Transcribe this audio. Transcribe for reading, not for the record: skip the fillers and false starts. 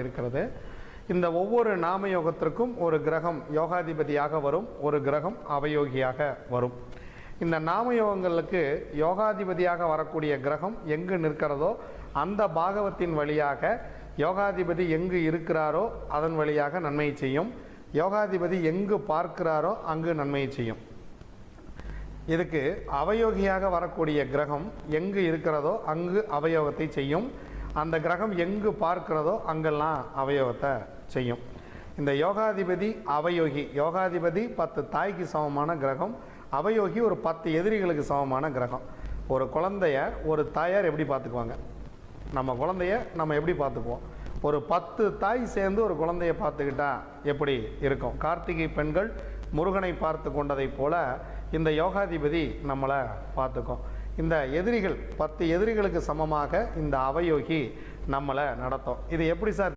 இருக்கிறது. இந்த ஒவ்வொரு நாம யோகத்திற்கும் ஒரு கிரகம் யோகாதிபதியாக வரும், ஒரு கிரகம் அவயோகியாக வரும். இந்த நாம யோகங்களுக்கு யோகாதிபதியாக வரக்கூடிய கிரகம் எங்கு நிற்கிறதோ அந்த பாகவத்தின் வழியாக யோகாதிபதி எங்கு இருக்கிறாரோ அதன் வழியாக நன்மை செய்யும். யோகாதிபதி எங்கு பார்க்கிறாரோ அங்கு நன்மை செய்யும். இதுக்கு அவயோகியாக வரக்கூடிய கிரகம் எங்கு இருக்கிறதோ அங்கு அவயோகத்தை செய்யும். அந்த கிரகம் எங்கு பார்க்கிறதோ அங்கெல்லாம் அவயோகத்தை செய்யும். இந்த யோகாதிபதி அவயோகி, யோகாதிபதி 10 தாய்க்கு சமமான கிரகம், அவயோகி ஒரு 10 எதிரிகளுக்கு சமமான கிரகம். ஒரு குழந்தைய ஒரு தாயார் எப்படி பார்த்துக்குவாங்க, நம்ம குழந்தைய நம்ம எப்படி பார்த்துக்குவோம், ஒரு 10 தாய் சேர்ந்து ஒரு குழந்தைய பார்த்துக்கிட்டா எப்படி இருக்கும். கார்த்திகை பெண்கள் முருகனை பார்த்து கொண்டதை போல இந்த யோகாதிபதி நம்மளை பார்த்துக்கும். இந்த எதிரிகள் 10 எதிரிகளுக்கு சமமாக இந்த அவயோகி நம்மளை நடத்தும். இது எப்படி சார்